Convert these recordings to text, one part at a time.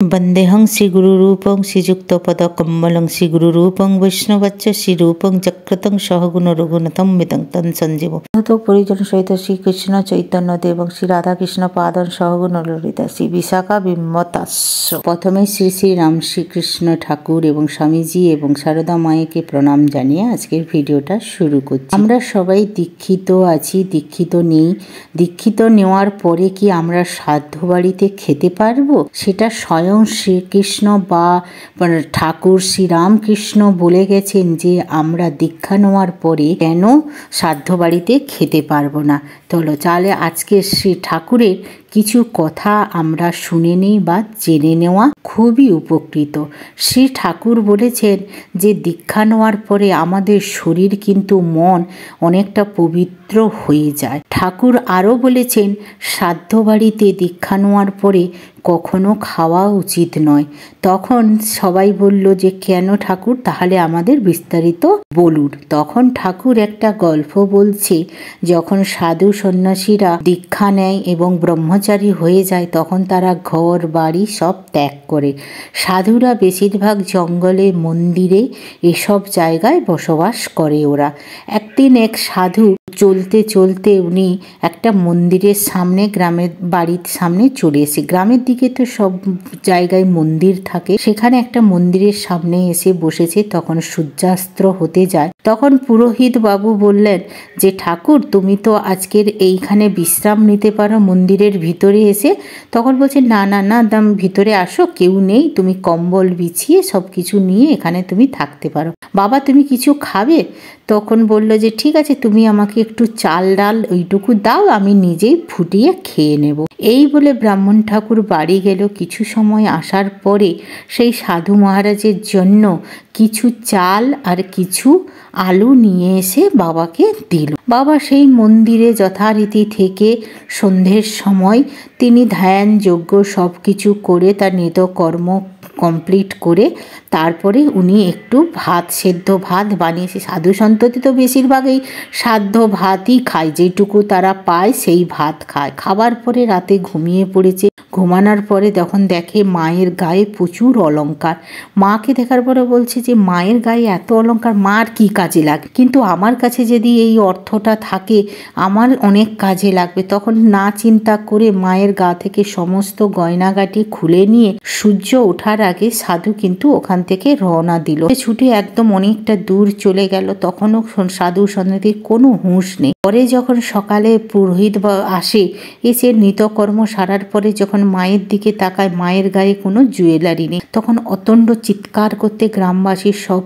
वंदेहं श्रीगुरुरूपं श्रीयुक्तपदकमलं श्रीगुरुरूपं वैष्णवच्च श्रीरूपं चक्रतं सहगुण रघुनाथं विदग्धं संजीवं तो परिजन सहित श्रीकृष्ण चैतन्य देव श्री राधाकृष्ण पादन सहगुण ललिता श्री विशाखा बिम्बतास्य प्रथमे श्री श्री राम श्रीकृष्ण ठाकुर एवं स्वामीजी एवं शारदा मायेके प्रणाम जानिए आजकेर भिडियोटा शुरू करছি। আমরা সবাই দীক্ষিত আছি, দীক্ষিত নেই। দীক্ষিত নেওয়ার পরে কি আমরা সাধ্য বাড়িতে খেতে পারবো? সেটা স্বয়ং শ্রীকৃষ্ণ বা ঠাকুর শ্রীরামকৃষ্ণ বলে গেছেন যে আমরা দীক্ষা নেওয়ার পরে কেন সাধ্য বাড়িতে খেতে পারবো না। চলো তাহলে আজকে শ্রী ঠাকুরের কিছু কথা আমরা শুনে নিই বা জেনে নেওয়া খুবই উপকৃত। শ্রী ঠাকুর বলেছেন যে দীক্ষা নেওয়ার পরে আমাদের শরীর কিন্তু মন অনেকটা পবিত্র হয়ে যায়। ঠাকুর আরও বলেছেন শ্রাদ্ধ বাড়িতে দীক্ষা নেওয়ার পরে কখনো খাওয়া উচিত নয়। তখন সবাই বলল যে কেন ঠাকুর, তাহলে আমাদের বিস্তারিত বলুন। তখন ঠাকুর একটা গল্প বলছে, যখন সাধু সন্ন্যাসীরা দীক্ষা নেয় এবং ব্রহ্মচারী হয়ে যায় তখন তারা ঘর বাড়ি সব ত্যাগ করে। সাধুরা বেশিরভাগ জঙ্গলে মন্দিরে এসব জায়গায় বসবাস করে ওরা। একদিন এক সাধু চলতে চলতে উনি একটা মন্দিরের সামনে, গ্রামের বাড়ির সামনে চলে এসে, গ্রামের দিকে তো সব জায়গায় মন্দির থাকে, সেখানে একটা মন্দিরের সামনে এসে বসেছে। তখন সূর্যাস্ত হতে যায়। তখন পুরোহিত বাবু বললেন যে ঠাকুর তুমি তো আজকের এইখানে বিশ্রাম নিতে পারো মন্দিরের ভিতরে এসে। তখন বলছে না না না দাম ভিতরে আসো, কেউ নেই, তুমি কম্বল বিছিয়ে সব কিছু নিয়ে এখানে তুমি থাকতে পারো। বাবা তুমি কিছু খাবে? তখন বলল যে ঠিক আছে, তুমি আমাকে একটু চাল ডাল ওইটুকু দাও, আমি নিজেই ফুটিয়ে খেয়ে নেব। এই বলে ব্রাহ্মণ ঠাকুর বাড়ি গেল। কিছু সময় আসার পরে সেই সাধু মহারাজের জন্য কিছু চাল আর কিছু আলু নিয়ে এসে বাবাকে দিল। বাবা সেই মন্দিরে যথারীতি থেকে সন্ধ্যের সময় তিনি ধ্যান যজ্ঞ সব কিছু করে তার নিত্যকর্ম কমপ্লিট করে তারপরে উনি একটু ভাত, সেদ্ধ ভাত বানিয়েছে। সাধু সন্ততি তো বেশিরভাগই সাধ্য ভাতই খায়, যেটুকু তারা পায় সেই ভাত খায়। খাবার পরে রাতে ঘুমিয়ে পড়েছে। ঘুমানোর পরে তখন দেখে মায়ের গায়ে প্রচুর অলংকার। মাকে দেখার পরে বলছে যে মায়ের গায়ে এত অলংকার মার কি কাজে লাগে, কিন্তু আমার কাছে যদি এই অর্থটা থাকে আমার অনেক কাজে লাগবে। তখন না চিন্তা করে মায়ের গা থেকে সমস্ত গয়নাগাটি খুলে নিয়ে সূর্য ওঠার আগে সাধু কিন্তু ওখান থেকে রওনা দিল। ছুটে একদম অনেকটা দূর চলে গেল। তখনও সাধু সন্ন্যাসীর কোনো হুঁশ নেই। পরে যখন সকালে পুরোহিত আসে, এসে নিত্যকর্ম সারার পরে যখন মায়ের দিকে তাকায় মায়ের গায়ে কোনো জুয়েলারি নেই। তখন অতণ্ড চিৎকার করতে গ্রামবাসীর সব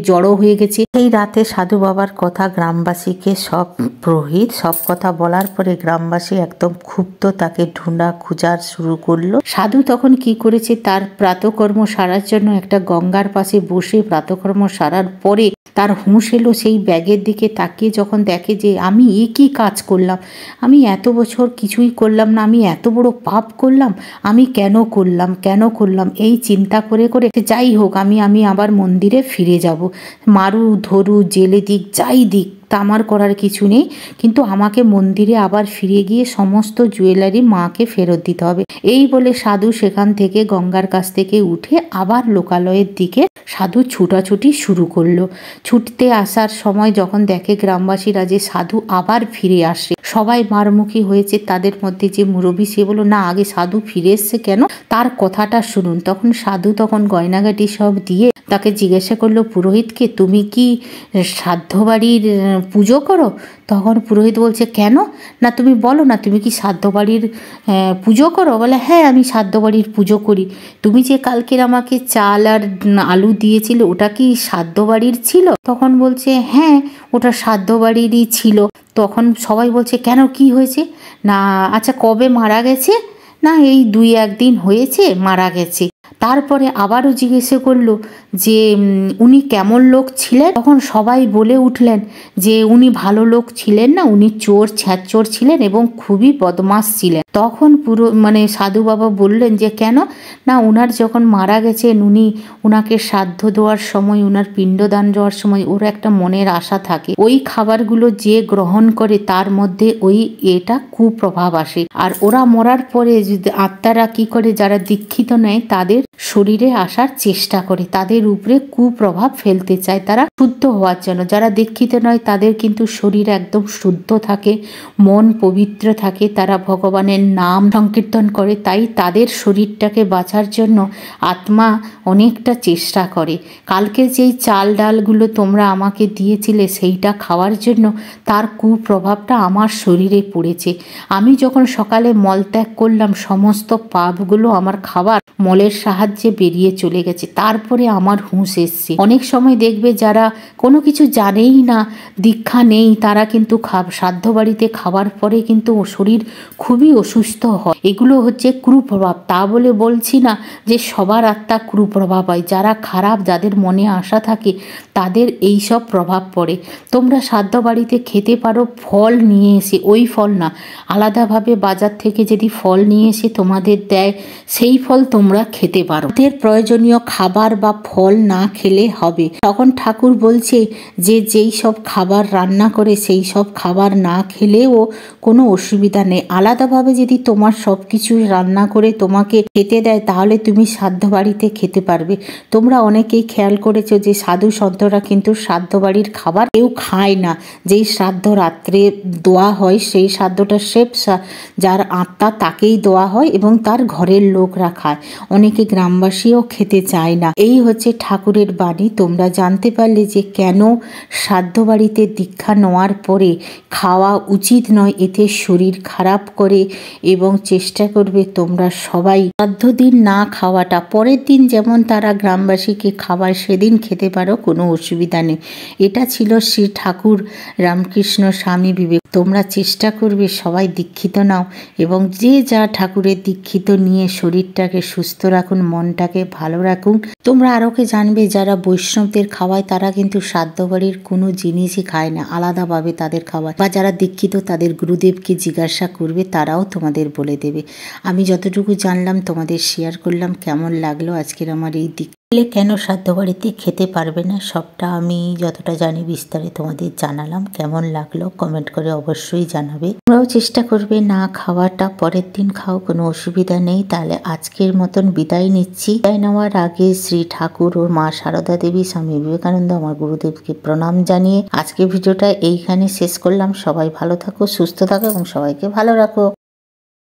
জড়ো হয়ে গেছে। এই রাতে সাধু বাবার কথা গ্রামবাসীকে সব পুরোহিত সব কথা বলার পরে গ্রামবাসী একদম ক্ষুব্ধ, তাকে ঢুঁড়া খুঁজার শুরু করলো। সাধু তখন কি করেছে, তার প্রাতকর্ম সারার জন্য একটা গঙ্গার পাশে বসে প্রাতকর্ম সারার পরে তার হুঁশ এলো। সেই ব্যাগের দিকে তাকিয়ে যখন দেখে যে আমি কি কাজ করলাম, আমি এত বছর কিছুই করলাম না, আমি এত বড় পাপ করলাম, আমি কেন করলাম এই চিন্তা করে করে যাই হোক আমি আবার মন্দিরে ফিরে যাব। মারু ধরু জেলে দিক যাই দিক তা আমার করার কিছু নেই, কিন্তু আমাকে মন্দিরে আবার ফিরে গিয়ে সমস্ত জুয়েলারি মাকে ফেরত দিতে হবে। এই বলে সাধু সেখান থেকে গঙ্গার কাছ থেকে উঠে আবার লোকালয়ের দিকে সাধু ছুটাছুটি শুরু করলো। ছুটতে আসার সময় যখন দেখে গ্রামবাসীরা যে সাধু আবার ফিরে আসে, সবাই মারমুখী হয়েছে। তাদের মধ্যে যে মুরব্বী সে বলল না আগে সাধু ফিরে এসছে কেন, তার কথাটা শুনুন। তখন সাধু তখন গয়নাগাটি সব দিয়ে তাকে জিজ্ঞাসা করলো পুরোহিতকে, তুমি কি সাধ্য বাড়ির পুজো করো? তখন পুরোহিত বলছে কেন, না তুমি বলো না তুমি কি সাধ্য বাড়ির পুজো করো? বলে হ্যাঁ আমি সাধ্য বাড়ির পুজো করি। তুমি যে কালকের আমাকে চাল আর আলু দিয়েছিলে ওটা কি সাধ্য বাড়ির ছিল? তখন বলছে হ্যাঁ ওটা সাধ্য বাড়িরই ছিল। তখন সবাই বলছে কেন কি হয়েছে? না আচ্ছা কবে মারা গেছে? না এই 2-1 দিন হয়েছে মারা গেছে। তারপরে আবারও জিজ্ঞেস করলো যে উনি কেমন লোক ছিলেন। তখন সবাই বলে উঠলেন যে উনি ভালো লোক ছিলেন না, উনি চোর ছ্যাঁচোর ছিলেন এবং খুবই বদমাশ ছিলেন। তখন পুরো সাধু বাবা বললেন যে কেন না, উনার যখন মারা গেছেন উনাকে শ্রাদ্ধ দেওয়ার সময়, উনার পিণ্ডদান দেওয়ার সময় ওর একটা মনের আশা থাকে, ওই খাবারগুলো যে গ্রহণ করে তার মধ্যে ওই এটা কুপ্রভাব আসে। আর ওরা মরার পরে আত্মারা কি করে, যারা দীক্ষিত নেয় তাদের শরীরে আসার চেষ্টা করে, তাদের উপরে কুপ্রভাব ফেলতে চায় তারা শুদ্ধ হওয়ার জন্য। যারা দীক্ষিত নয় তাদের কিন্তু শরীর একদম শুদ্ধ থাকে, মন পবিত্র থাকে, তারা ভগবানের নাম সংকীর্তন করে, তাই তাদের শরীরটাকে বাঁচার জন্য আত্মা অনেকটা চেষ্টা করে। কালকে যেই চাল ডালগুলো তোমরা আমাকে দিয়েছিলে সেইটা খাওয়ার জন্য তার কুপ্রভাবটা আমার শরীরে পড়েছে। আমি যখন সকালে মলত্যাগ করলাম সমস্ত পাপগুলো আমার খাবার মলের সাহায্যে বেরিয়ে চলে গেছে, তারপরে আমার হুঁশ এসছে। অনেক সময় দেখবে যারা কোনো কিছু জানেই না, দীক্ষা নেই, তারা কিন্তু শ্রাদ্ধ বাড়িতে খাবার পরে কিন্তু শরীর খুবই অসুস্থ হয়। এগুলো হচ্ছে কুপ্রভাব। তা বলে বলছি না যে সবার আত্মা কুপ্রভাব হয়, যারা খারাপ, যাদের মনে আশা থাকে তাদের এই সব প্রভাব পড়ে। তোমরা শ্রাদ্ধ বাড়িতে খেতে পারো ফল নিয়ে এসে, ওই ফল না, আলাদাভাবে বাজার থেকে যদি ফল নিয়ে এসে তোমাদের দেয় সেই ফল তোমরা খেতে পারো। এদের প্রয়োজনীয় খাবার বা ফল না খেলে হবে। তখন ঠাকুর বলছে যে যেই সব খাবার রান্না করে সেই সব খাবার না খেলেও কোনো অসুবিধা নেই। আলাদাভাবে যদি তোমার সব কিছু রান্না করে তোমাকে খেতে দেয় তাহলে তুমি শ্রাদ্ধ বাড়িতে খেতে পারবে। তোমরা অনেকেই খেয়াল করেছো যে সাধু সন্তরা কিন্তু শ্রাদ্ধ বাড়ির খাবার কেউ খায় না। যেই শ্রাদ্ধ রাত্রে দেওয়া হয় সেই শ্রাদ্ধটা সেফ যার আত্মা তাকেই দেওয়া হয় এবং তার ঘরের লোকরা খায়, অনেকে গ্রামবাসীও খেতে চায় না। এই হচ্ছে ঠাকুরের বাণী। তোমরা জানতে পারলে যে কেন শ্রাদ্ধ বাড়িতে দীক্ষা নেওয়ার পরে খাওয়া উচিত নয়, এতে শরীর খারাপ করে। এবং চেষ্টা করবে তোমরা সবাই শ্রাদ্ধ দিন না খাওয়াটা, পরের দিন যেমন তারা গ্রামবাসীকে খাবার সেদিন খেতে পারো, কোনো অসুবিধা নেই। এটা ছিল শ্রী ঠাকুর রামকৃষ্ণ স্বামী বিবেক। তোমরা চেষ্টা করবে সবাই দীক্ষিত নাও এবং যে যা ঠাকুরের দীক্ষিত নিয়ে শরীরটাকে সুস্থ রাখুন, মনটাকে ভালো রাখুন। তোমরা আরোকে জানবে যারা বৈষ্ণবদের খাওয়ায় তারা কিন্তু শ্রাদ্ধ বাড়ির কোনো জিনিসই খায় না, আলাদাভাবে তাদের খাওয়ায়। বা যারা দীক্ষিত তাদের গুরুদেবকে জিজ্ঞাসা করবে, তারাও তোমাদের বলে দেবে। আমি যতটুকু জানলাম তোমাদের শেয়ার করলাম। কেমন লাগলো আজকের আমার এই কেন শ্রাদ্ধ বাড়িতে খেতে পারবে না সবটা আমি যতটা জানি বিস্তারে তোমাদের জানালাম। কেমন লাগলো কমেন্ট করে অবশ্যই জানাবে। তোমরাও চেষ্টা করবে না খাওয়াটা, পরের দিন খাও, কোনো অসুবিধা নেই। তাহলে আজকের মতন বিদায় নিচ্ছি। বিদায় নেওয়ার আগে শ্রী ঠাকুর ও মা সারদা দেবী, স্বামী বিবেকানন্দ, আমার গুরুদেবকে প্রণাম জানিয়ে আজকের ভিডিওটা এইখানে শেষ করলাম। সবাই ভালো থাকো, সুস্থ থাকো এবং সবাইকে ভালো রাখো।